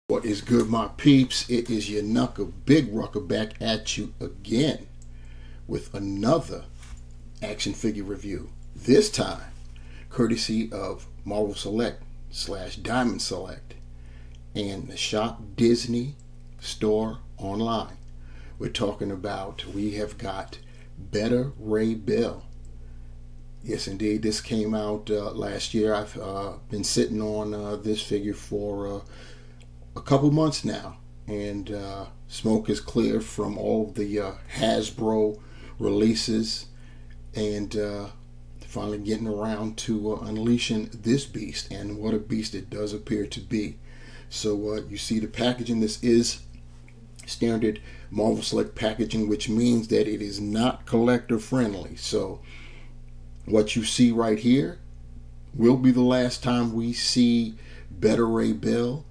What is good, my peeps? It is your Knuckle Big Rucker back at you again with another action figure review. This time, courtesy of Marvel Select / Diamond Select and the Shop Disney store online. We're talking about, we have got Beta Ray Bill. Yes, indeed, this came out last year. I've been sitting on this figure for a couple months now, and smoke is clear from all of the Hasbro releases, and finally getting around to unleashing this beast, and what a beast it does appear to be. So you see the packaging. This is standard Marvel Select packaging, which means that it is not collector friendly. So what you see right here will be the last time we see Beta Ray Bill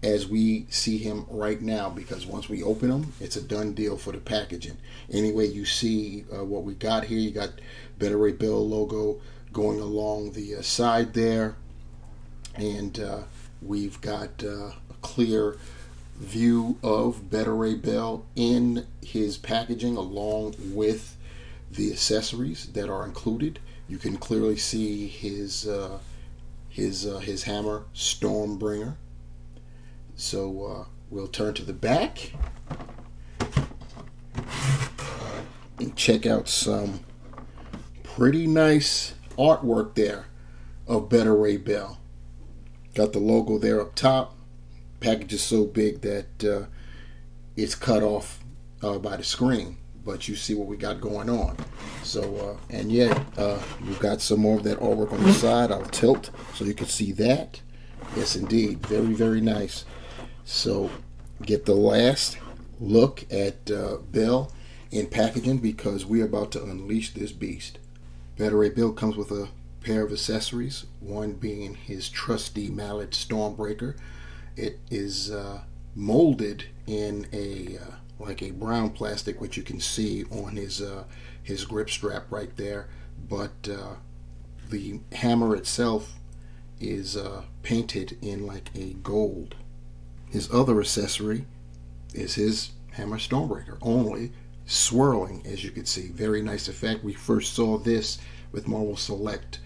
as we see him right now, because once we open him, it's a done deal for the packaging. Anyway, you see what we got here. You got Beta Ray Bill logo going along the side there, and we've got a clear view of Beta Ray Bill in his packaging along with the accessories that are included. You can clearly see his hammer, Stormbringer. So we'll turn to the back and check out some pretty nice artwork there of Beta Ray Bill. Got the logo there up top. Package is so big that it's cut off by the screen, but you see what we got going on. So and yet we've got some more of that artwork on the side. I'll tilt so you can see that. Yes, indeed, very, very nice. So get the last look at Bill in packaging, because we're about to unleash this beast. Beta Ray Bill comes with a pair of accessories, one being his trusty mallet Stormbreaker. It is molded in a like a brown plastic, which you can see on his grip strap right there, but the hammer itself is painted in like a gold. His other accessory is his hammer Stormbreaker, only swirling, as you can see. Very nice effect. We first saw this with Marvel Select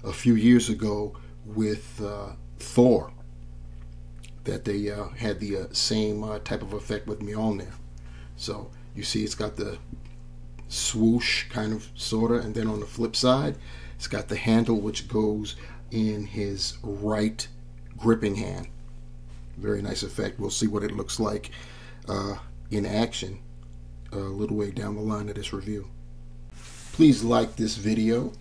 a few years ago with Thor, that they had the same type of effect with Mjolnir. So you see it's got the swoosh kind of sorta, and then on the flip side it's got the handle which goes in his right gripping hand. Very nice effect. We'll see what it looks like in action a little way down the line of this review. Please like this video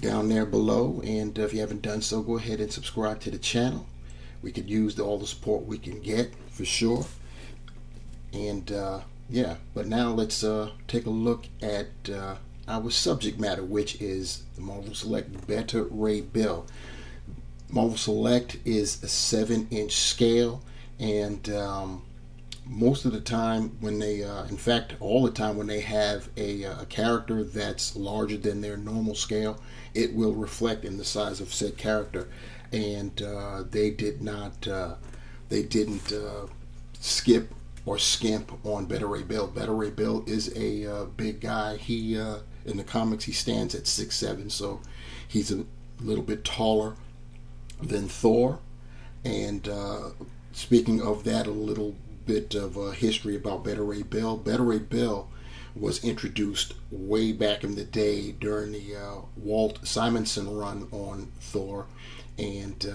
down there below, and if you haven't done so, go ahead and subscribe to the channel. We could use all the support we can get for sure. And yeah, but now let's take a look at our subject matter, which is the Marvel Select Beta Ray Bill. Marvel Select is a 7-inch scale, and most of the time when they, in fact all the time when they have a character that's larger than their normal scale, it will reflect in the size of said character. And they didn't skip or skimp on Beta Ray Bill. Beta Ray Bill is a big guy. He in the comics he stands at 6'7", so he's a little bit taller than Thor. And speaking of that, a little bit of history about Beta Ray Bill. Beta Ray Bill was introduced way back in the day during the Walt Simonson run on Thor, and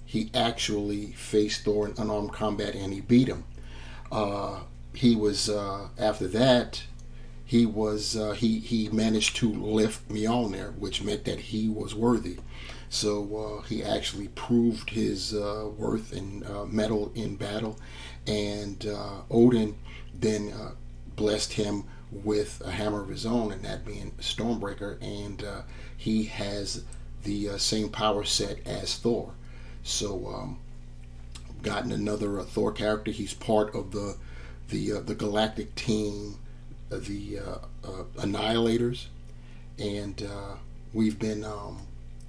he actually faced Thor in unarmed combat and he beat him. He was after that he managed to lift Mjolnir, which meant that he was worthy. So he actually proved his worth and mettle in battle, and Odin then blessed him with a hammer of his own, and that being Stormbreaker, and he has the same power set as Thor. So gotten another Thor character. He's part of the galactic team, the Annihilators, and we've been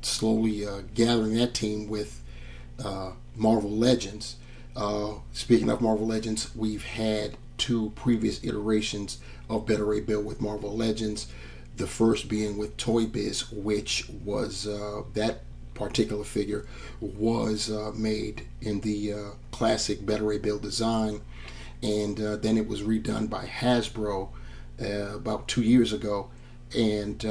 slowly gathering that team with Marvel Legends. Speaking of Marvel Legends, we've had 2 previous iterations of Beta Ray Bill with Marvel Legends. The first being with Toy Biz, which was that particular figure was made in the classic Beta Ray Bill design, and then it was redone by Hasbro about 2 years ago, and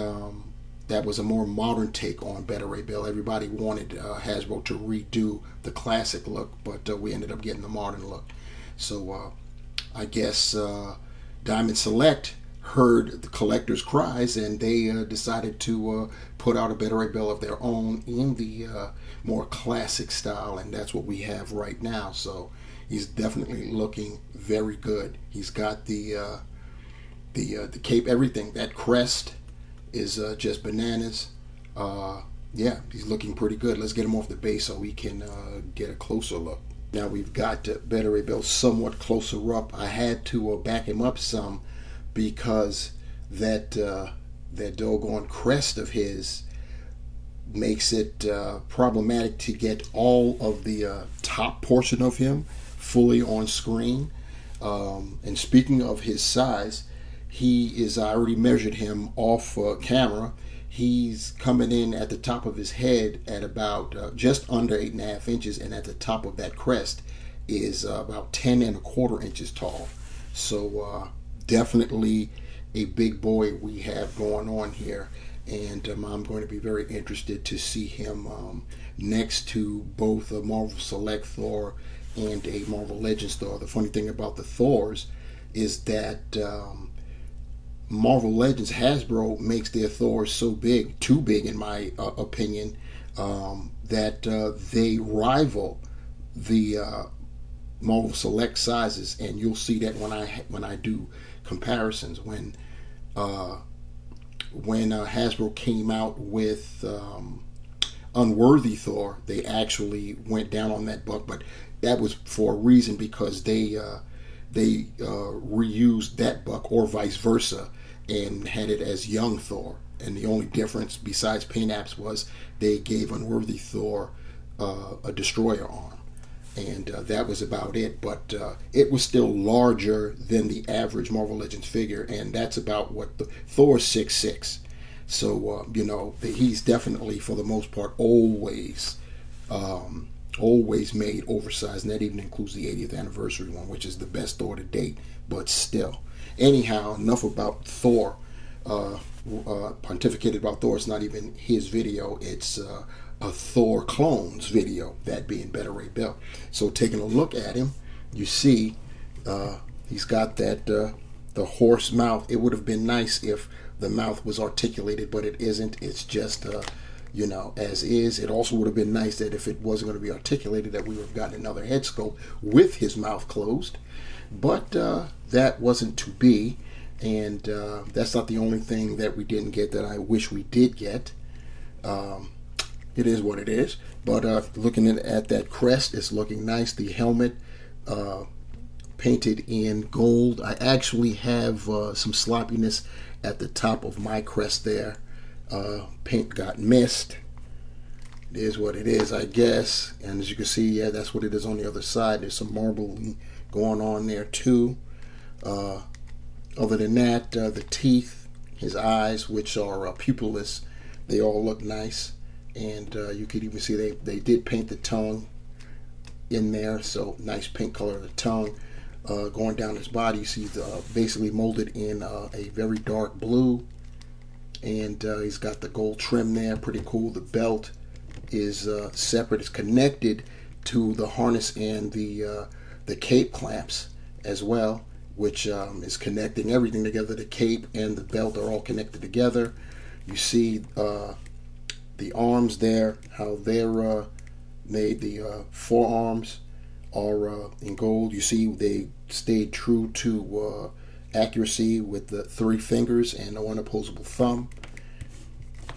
that was a more modern take on Beta Ray Bill. Everybody wanted Hasbro to redo the classic look, but we ended up getting the modern look. So I guess Diamond Select heard the collectors' cries, and they decided to put out a Beta Ray Bill of their own in the more classic style, and that's what we have right now. So he's definitely looking very good. He's got the cape, everything. That crest is just bananas. Yeah, he's looking pretty good. Let's get him off the base so we can get a closer look. Now we've got Beta Ray Bill somewhat closer up. I had to back him up some because that doggone crest of his makes it problematic to get all of the top portion of him fully on screen. And speaking of his size, I already measured him off camera. He's coming in at the top of his head at about just under 8.5 inches, and at the top of that crest is about 10.25 inches tall. So definitely a big boy we have going on here, and I'm going to be very interested to see him next to both a Marvel Select Thor and a Marvel Legends Thor. The funny thing about the Thors is that Marvel Legends, Hasbro makes their Thors so big, too big in my opinion, that they rival the Marvel Select sizes, and you'll see that when I do comparisons. When Hasbro came out with Unworthy Thor, they actually went down on that buck, but that was for a reason, because they reused that buck, or vice versa, and had it as young Thor. And the only difference besides paint apps was they gave Unworthy Thor a destroyer arm, and that was about it. But it was still larger than the average Marvel Legends figure, and that's about what the Thor's 6'6". So you know, he's definitely, for the most part, always made oversized, and that even includes the 80th anniversary one, which is the best Thor to date. But still, anyhow, enough about Thor. Pontificated about Thor. It's not even his video, it's a Thor clones video, that being Beta Ray Bill. So taking a look at him, you see he's got that the horse mouth. It would have been nice if the mouth was articulated, but it isn't. It's just you know, as is. It also would have been nice that if it wasn't going to be articulated, that we would have gotten another head sculpt with his mouth closed. But that wasn't to be, and that's not the only thing that we didn't get that I wish we did get. It is what it is. But looking at that crest, it's looking nice. The helmet painted in gold. I actually have some sloppiness at the top of my crest there. Paint got missed. It is what it is, I guess. And as you can see, yeah, that's what it is on the other side. There's some marbling going on there too. Other than that, the teeth, his eyes, which are pupilless, they all look nice. And you could even see they did paint the tongue in there, so nice paint color of the tongue. Going down his body, you see basically molded in a very dark blue, and he's got the gold trim there, pretty cool. The belt is separate. It's connected to the harness and the cape clamps as well, which is connecting everything together. The cape and the belt are all connected together. You see the arms there, how they're made. The forearms are in gold. You see they stayed true to accuracy with the 3 fingers and the one opposable thumb.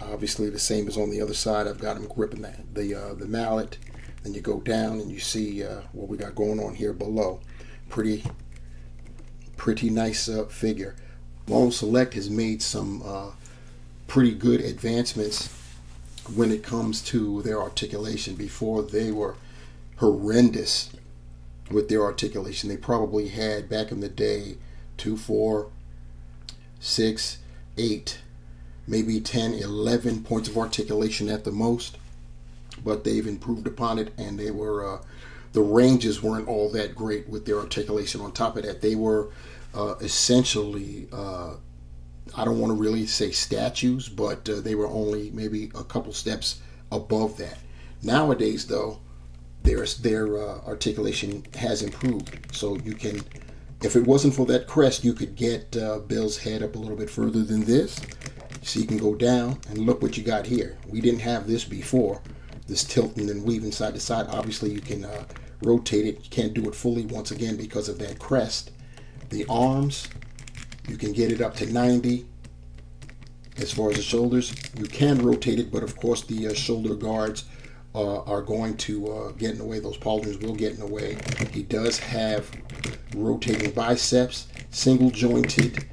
Obviously the same as on the other side. I've got him gripping the mallet. Then you go down and you see what we got going on here below. Pretty nice figure. Marvel Select has made some pretty good advancements when it comes to their articulation. Before, they were horrendous with their articulation. They probably had back in the day 2, 4, 6, 8, maybe 10, 11 points of articulation at the most, but they've improved upon it, and they were the ranges weren't all that great with their articulation. On top of that, they were essentially I don't want to really say statues, but they were only maybe a couple steps above that. Nowadays, though, their articulation has improved. So you can, if it wasn't for that crest, you could get Bill's head up a little bit further than this. So you can go down and look what you got here. We didn't have this before, this tilting and weaving side to side. Obviously, you can rotate it. You can't do it fully once again because of that crest. The arms, you can get it up to 90. As far as the shoulders, you can rotate it, but of course the shoulder guards are going to get in the way. Those pauldrons will get in the way. He does have rotating biceps, single jointed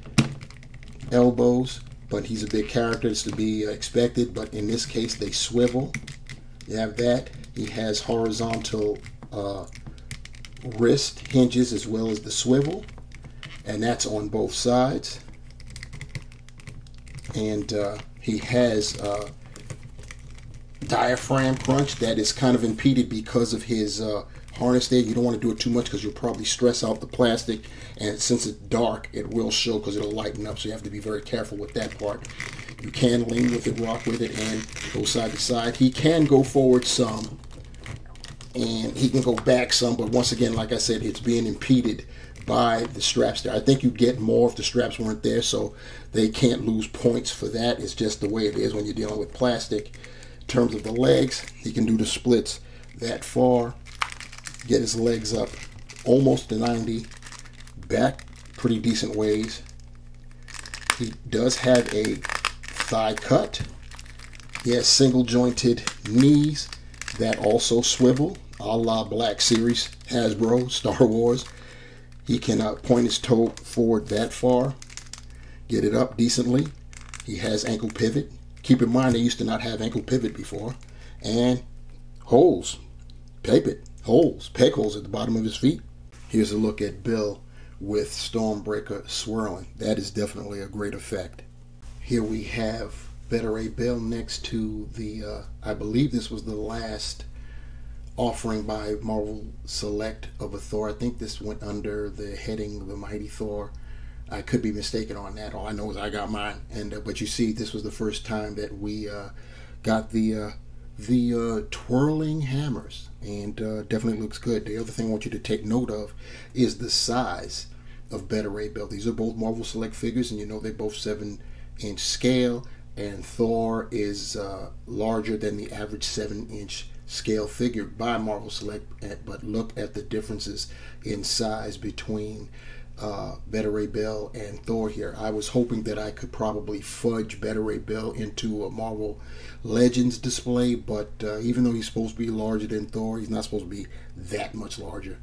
elbows, but he's a big character. It's to be expected, but in this case they swivel. You have that. He has horizontal wrist hinges as well as the swivel, and that's on both sides. And he has diaphragm crunch that is kind of impeded because of his harness there. You don't want to do it too much because you'll probably stress out the plastic, and since it's dark it will show because it'll lighten up, so you have to be very careful with that part. You can lean with it, rock with it, and go side to side. He can go forward some and he can go back some, but once again, like I said, it's being impeded by the straps there. I think you get more if the straps weren't there, so they can't lose points for that. It's just the way it is when you're dealing with plastic. In terms of the legs, he can do the splits that far, get his legs up almost to 90, back pretty decent ways. He does have a thigh cut. He has single jointed knees that also swivel, a la Black Series, Hasbro, Star Wars. He can point his toe forward that far, get it up decently. He has ankle pivot. Keep in mind, they used to not have ankle pivot before. And holes, peg holes at the bottom of his feet. Here's a look at Bill with Stormbreaker swirling. That is definitely a great effect. Here we have Beta Ray Bill next to the, I believe this was the last offering by Marvel Select of a Thor. I think this went under the heading The Mighty Thor. I could be mistaken on that. All I know is I got mine. And but you see, this was the first time that we got the twirling hammers, and definitely looks good. The other thing I want you to take note of is the size of Beta Ray Bill. These are both Marvel Select figures, and you know they're both 7-inch scale, and Thor is larger than the average 7-inch scale figure by Marvel Select, but look at the differences in size between Beta Ray Bill and Thor here. I was hoping that I could probably fudge Beta Ray Bill into a Marvel Legends display, but even though he's supposed to be larger than Thor, he's not supposed to be that much larger.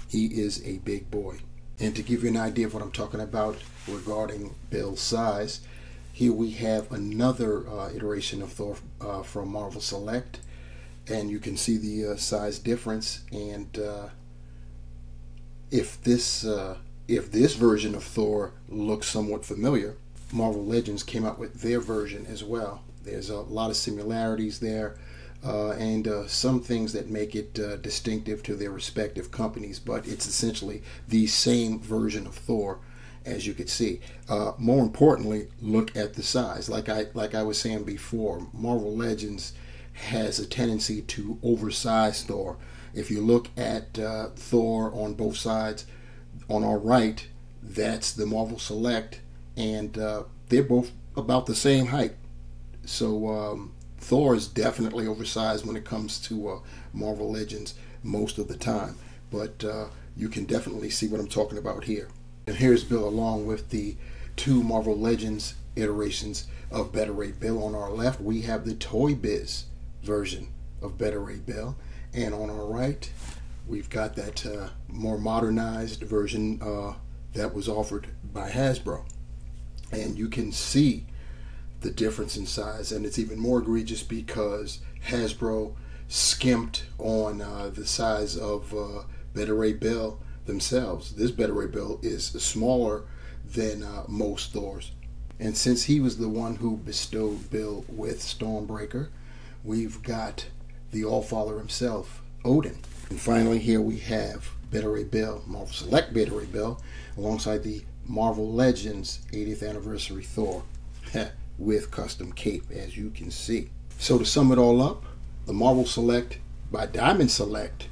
He is a big boy. And to give you an idea of what I'm talking about regarding Bill's size, here we have another iteration of Thor from Marvel Select, and you can see the size difference. And if this version of Thor looks somewhat familiar, Marvel Legends came out with their version as well. There's a lot of similarities there, and some things that make it distinctive to their respective companies, but it's essentially the same version of Thor, as you could see. More importantly, look at the size. Like I was saying before, Marvel Legends has a tendency to oversize Thor. If you look at Thor on both sides, on our right, that's the Marvel Select, and they're both about the same height. So Thor is definitely oversized when it comes to Marvel Legends most of the time, but you can definitely see what I'm talking about here. And here's Bill along with the two Marvel Legends iterations of Beta Ray Bill. On our left, we have the Toy Biz version of Beta Ray Bill, and on our right, we've got that more modernized version that was offered by Hasbro. And you can see the difference in size, and it's even more egregious because Hasbro skimped on the size of Beta Ray Bill themselves. This Beta Ray Bill is smaller than most Thors. And since he was the one who bestowed Bill with Stormbreaker, we've got the Allfather himself, Odin. And finally, here we have Beta Ray Bill, Marvel Select Beta Ray Bill, alongside the Marvel Legends 80th Anniversary Thor with custom cape, as you can see. So to sum it all up, the Marvel Select by Diamond Select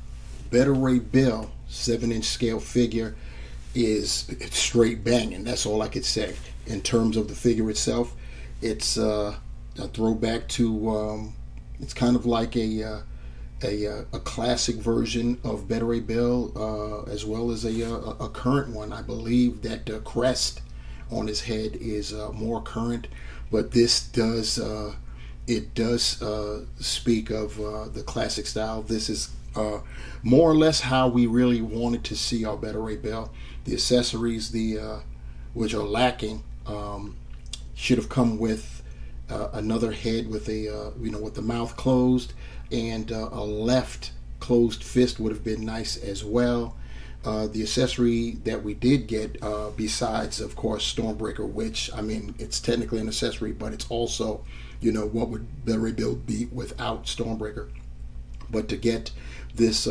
Beta Ray Bill 7-inch scale figure is straight banging. That's all I could say. In terms of the figure itself, it's a throwback to, it's kind of like a classic version of Beta Ray Bill, as well as a current one. I believe that the crest on his head is more current, but this does speak of the classic style. This is more or less how we really wanted to see our Beta Ray Bill. The accessories, which are lacking, should have come with another head with a with the mouth closed, and a left closed fist would have been nice as well. The accessory that we did get, besides of course Stormbreaker, which I mean it's technically an accessory, but it's also, what would Beta Ray Bill be without Stormbreaker? But to get this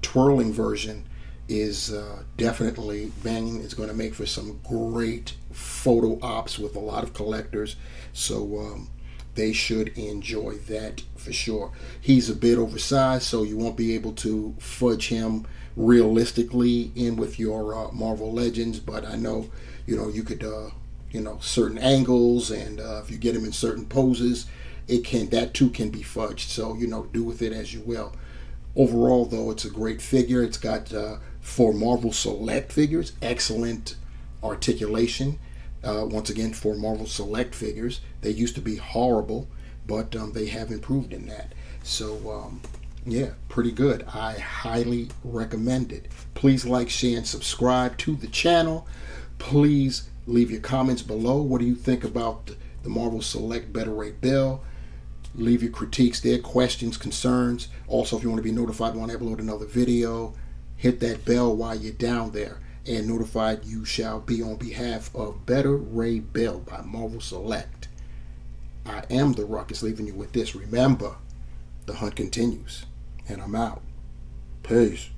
twirling version is definitely banging. It's going to make for some great photo ops with a lot of collectors, so they should enjoy that for sure. He's a bit oversized, so you won't be able to fudge him realistically in with your Marvel Legends, but I know you could certain angles, and if you get him in certain poses, that too can be fudged, so do with it as you will. Overall though, it's a great figure. It's got for Marvel Select figures, excellent articulation. Once again, for Marvel Select figures, they used to be horrible, but they have improved in that. So yeah, pretty good. I highly recommend it. Please like, share, and subscribe to the channel. Please leave your comments below. What do you think about the Marvel Select Beta Ray Bill? Leave your critiques there, questions, concerns. Also, if you want to be notified when I upload another video, hit that bell while you're down there, and notified you shall be on behalf of Beta Ray Bill by Marvel Select. I am the Ruckus, leaving you with this. Remember, the hunt continues, and I'm out. Peace.